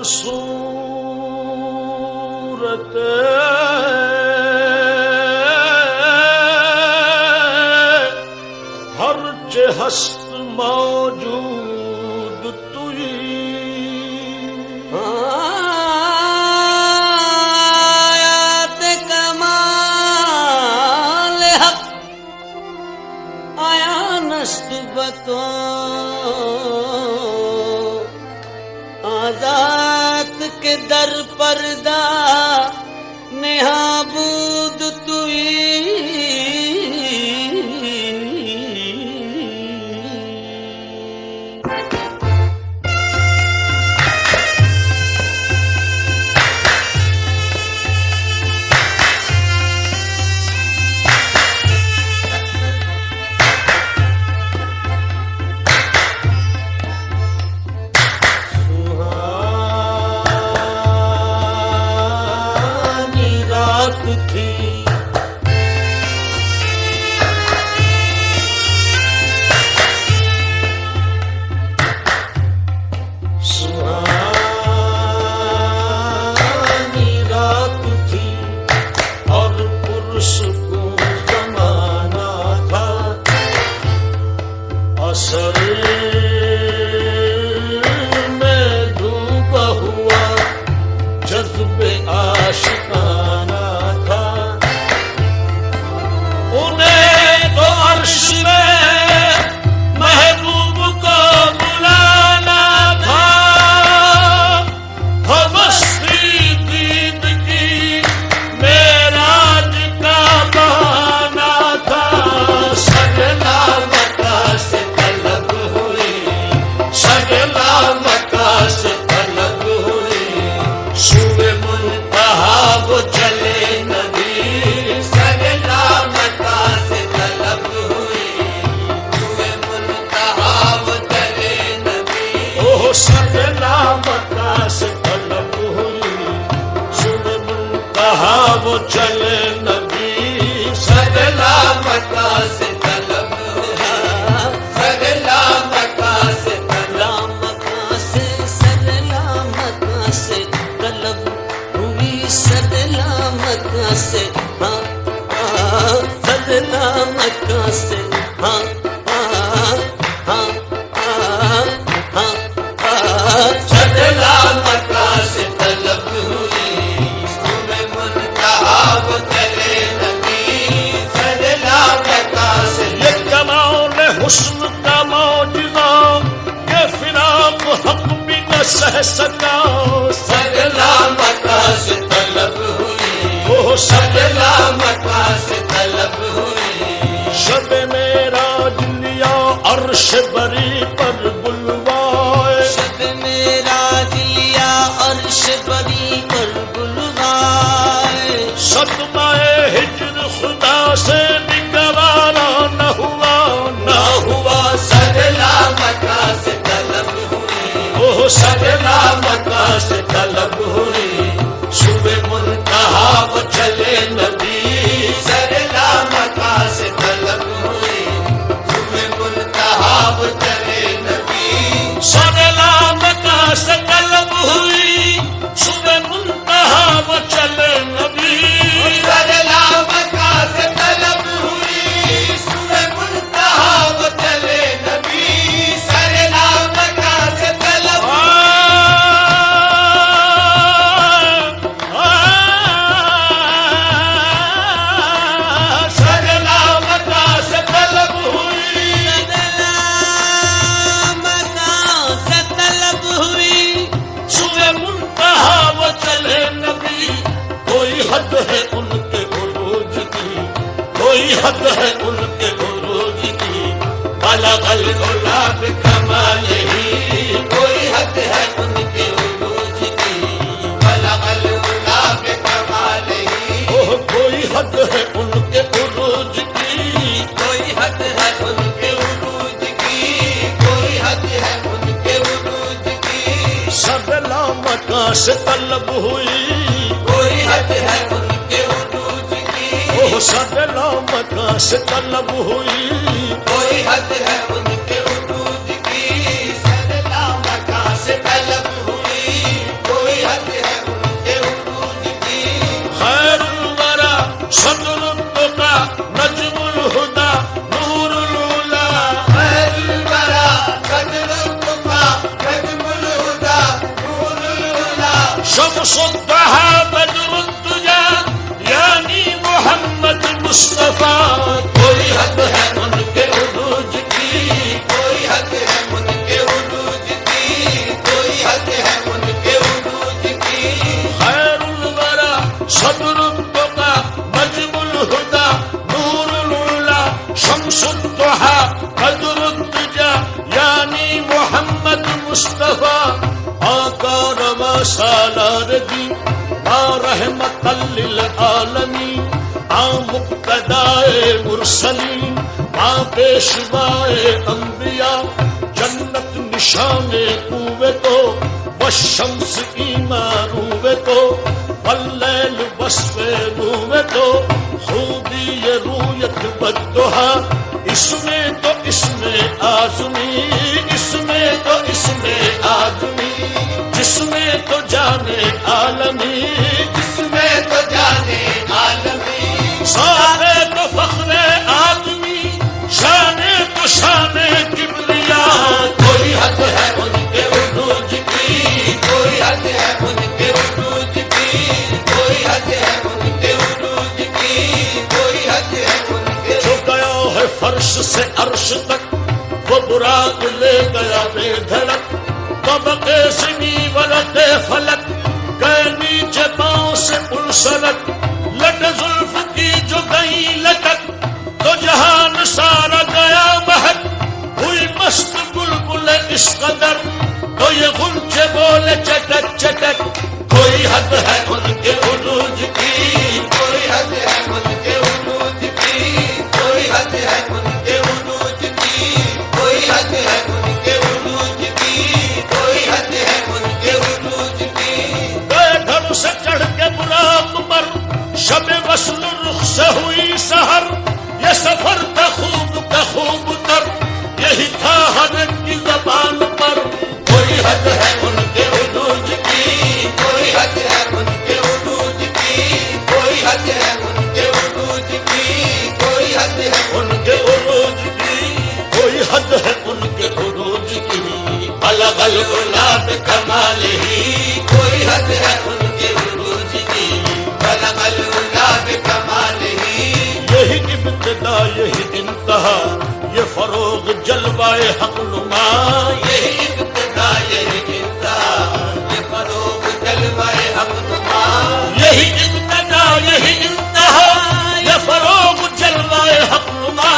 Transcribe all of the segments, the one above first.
صورت ہر چه هست موجود تویی آیات کمال حق آیا نست بتو آزاد کے در پردہ نہابود تویی وہ چلے نبی سگلا مکہ سے طلب سگلا مکہ سے طلب مکہ سے سگلا مکہ سے طلب ہوئی سگلا مکہ سے سگلا مکہ سے سگلا مکہ سے طلب ہوئی حسن کا معجزہ یہ فراق حق بھی نہ سہ سکا سگلا مکہ سے طلب ہوئی وہ سگلا مکہ سے طلب ہوئی شب معراج لیا عرش بری پر بلوائے شب معراج لیا عرش بری پر بلوائے صدمہ ہجر خدا سے نگوارا نہ ہوا سگلا مکہ سے طلب ہوئی وہ سگلا مکہ سے طلب ہوئی صبح منتہا وہ چلے نبی سگلا مکہ سے طلب ہوئی صبح منتہا وہ چلے نبی سگلا مکہ سے طلب ہوئی صبح منتہا وہ چلے نبی سگلا مکہ سے طلب ہوئی صبح منتہا وہ چلے نبی سگلا مکہ سے طلب سگلا مکہ سے طلب ہوئی سگلا مکہ سے طلب ہوئی صبح منتہا وہ چلے نبی کوئی حد ہے ان کے عروج کی کوئی حد ہے ان کے عروج کی بلغ العلا بکمالہ کوئی حد ہے ان کے عروج کی بلغ العلا بکمالہ کوئی حد ہے ان کے عروج کی کوئی حد ہے ان کے عروج کی کوئی حد ہے ان کے عروج کی سگلا مکہ سے طلب ہوئی کوئی حد ہے ان کے عروج کی وہ سگلا مکہ سے طلب ہوئی کوئی حد ہے ان کے عروج کی سگلا مکہ سے طلب ہوئی کوئی شمس الضحى قدر الدجى یعنی محمد مصطفیٰ آقا روا سالار دی رحمت للعالمین مقتدائے مرسلین پیشوائے انبیاء جنت نشان قوت والشمس ایمان روت واللیل وصف روت خوبی رویت والضحا اس میں تو اس میں آزمی اس میں تو اس میں آدمی جس میں تو جانے عالمی جس میں تو جانے عالمی سارے تو فخر آدمی شان تو شان کبریا کوئی حد ہے ان کے عروج کی کوئی حد ہے ان کے عروج کی کوئی حد ہے ان کے عروج کی کوئی حد ہے ان کے جو گیا ہے فرش سے عرش تک وہ براق لے گیا بے دھڑک طبقے زمیں ولد فلک گئے نیچے پاؤں سے پلسلک لٹ زلف کی جو گئی لٹک تو جہان سارا گیا مہک ہوئی مست بلبل اس قدر تو یہ غنچے بولے چٹک چٹک کوئی حد ہے ان کے عروج کی کوئی حد ہے ان کے عروج کی کوئی حد ہے ان کے عروج کی کوئی حد ہے ان کے عروج کی کوئی حد ہے ان کے عروج کی گئے گھر سے چڑھ کے براق پر شب وصل رخ سے ہوئی سحر یہ سفر کا خوب تر یہی تھا ہر ایک کی زبان پر کوئی حد ہے ان کے عروج کی کوئی حد ہے ان کے عروج کی کوئی حد ہے ان کے عروج کی کوئی حد ہے ان کے عروج کی کوئی حد ہے ان کے عروج کی الگ الگ کمال ہی کوئی حد ہے ان کے عروج کی الگ الگ کمال ہی یہی ابتدا یہی انتہا یہ فروغ جلوائے حق نما یہی ابتدا یہی انتہا یہ فروغ جلوائے حق نما یہی ابتدا یہی انتہا یہ فروغ جلوائے حق نما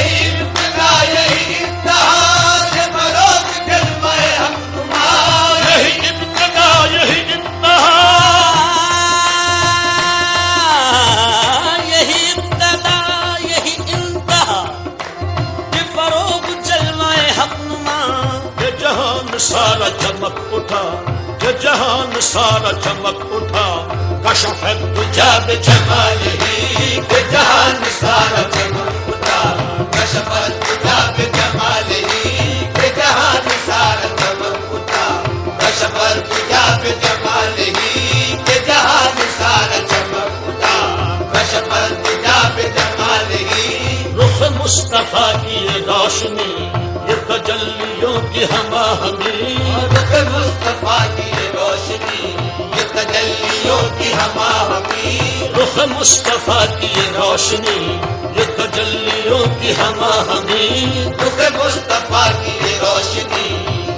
یہی ابتدا یہی انتہا یہ فروغ جلوائے حق نما یہی ابتدا یہی انتہا یہی ابتدا یہی انتہا یہ فروغ جلوائے حق نما کہ جہان سارا چمک اٹھا کہ جہان سارا چمک اٹھا کشف الدجا بجمالہ کہ جہان سارا چمک اٹھا کشف الدجا بجمالہ کہ جہان سارا چمک اٹھا کشف الدجا بجمالہ کہ جہان سارا چمک اٹھا کشف الدجا بجمالہ رخ مصطفیٰ کی یہ روشنی یہ تجلیوں کی ہما ہمی رخ مصطفیٰ کی یہ روشنی یہ تجلیوں کی ہما ہمی رخ مصطفیٰ کی یہ روشنی یہ تجلیوں کی ہما ہمی رخ مصطفیٰ کی یہ روشنی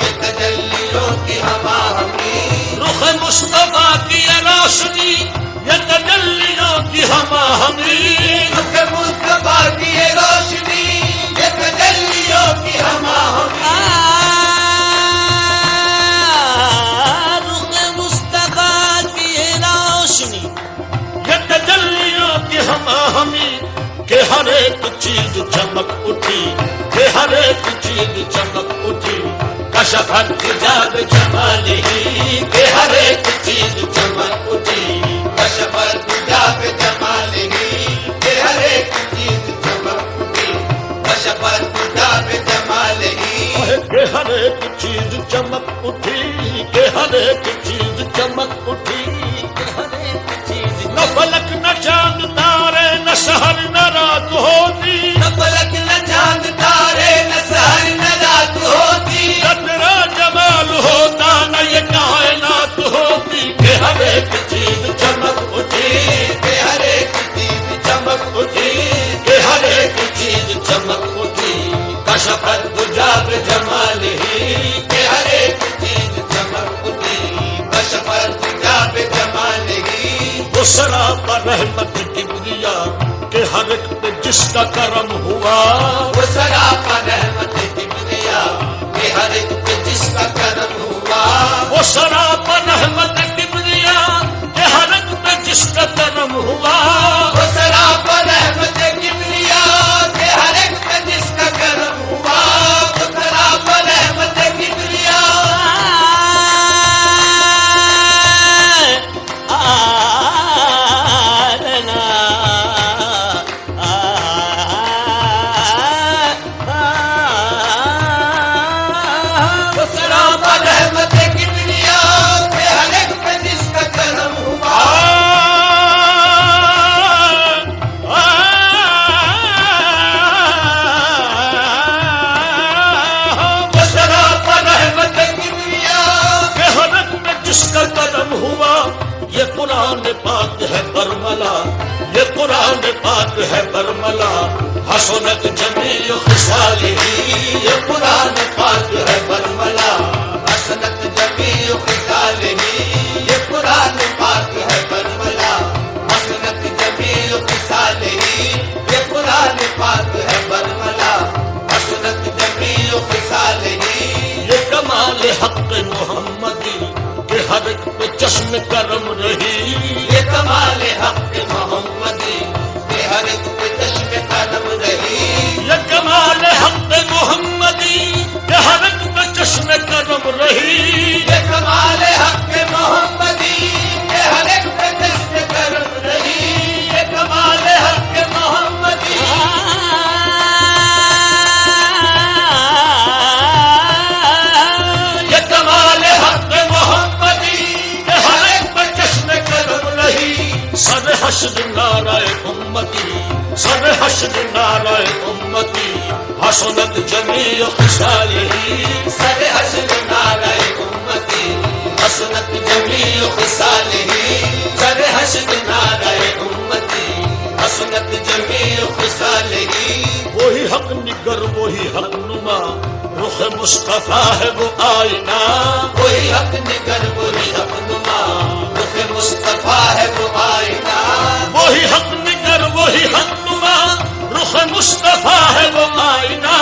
یہ تجلیوں کی ہما ہمی رخ مصطفیٰ کی یہ روشنی یہ تجلیوں کی ہما ہمی رخ مصطفیٰ کی یہ روشنی یہ تجلیوں کی ہما ہمی رخ مصطفیٰ کی روشنی یہ تجلیوں کی ہما ہمی کہ ہر ایک چیز چمک اٹھی کہ ہر ایک چیز چمک اٹھی کشف الدجا بجمالہ کہ ہر ایک چیز چمک اٹھی کشف الدجا بجمالہ کہ ہر ایک چیز چمک اٹھی کشف الدجا بجمالہ کہ ہر ایک چیز چمک اٹھی کہ ہر ایک چیز چمک اٹھی کہ ہر ایک چیز نہ فلک نہ چاند تارے نہ سحر نہ رات ہوتی نہ فلک نہ چاند تارے نہ سحر نہ رات ہوتی نہ تیرا جمال ہوتا نہ یہ کائنات ہوتی کہ ہر ایک چیز چمک اٹھی کہ ہر ایک چیز چمک اٹھی کہ ہر ایک چیز چمک اٹھی کشف الدجا بجمالہ کہ ہر ایک چیز چمک اٹھی کشف الدجا بجمالہ وہ سراپا رحمت کبریا کہ کہ ہر ایک پہ جس کا کرم ہوا وہ سراپا رحمت کبریا کہ ہر ایک پہ جس کا کرم ہوا وہ سراپا رحمت کبریا کہ ہر ایک پہ جس کا کرم ہوا وہ سراپا رحمت کبریا کہ ہر ایک پہ جس کا کرم ہوا وہ سراپا رحمت کبریا وہ سراپا رحمت کبریا کہ ہر ایک پہ جس کا کرم ہوا وہ سراپا رحمت کبریا کہ ہر ایک پہ جس کا کرم ہوا یہ قرآن پاک ہے برملا یہ قرآن پاک ہے برملا حسنت جمیع خصالہ یہ قرآن پاک ہے برملا حسنت جمیع خصالہ یہ قرآن پاک ہے برملا حسنت جمیع خصالہ یہ قرآن پاک ہے برملا حسنت جمیع خصالہ یہ کمال حق محمدی کہ ہر ایک پہ چشم کرم رہی یہ کمال حق محمدی کہ ہر ایک پہ چشم کرم رہی یہ کمال حق محمدی کہ ہر ایک پہ چشم کرم رہی یہ کمال حق محمدی کہ ہر ایک پہ چشم کرم رہی یہ کمال حق محمدی یہ کمال حق محمدی کہ ہر ایک پہ چشم کرم رہی سر حشر نعرہ امتی سر حشر نعرہ امتی حسنت جمیع خصالہ سر حشر نعرہ امتی حسنت جمیع خصالہ سر حشر نعرہ امتی حسنت جمیع خصالہ وہی حق نگر وہی حق نما رخ مصطفیٰ ہے وہ آئینہ وہی حق نگر وہی حق نما رخ مصطفیٰ ہے وہ آئینہ وہی حق نگر وہی حق نما رخ مصطفیٰ ہے وہ آئینہ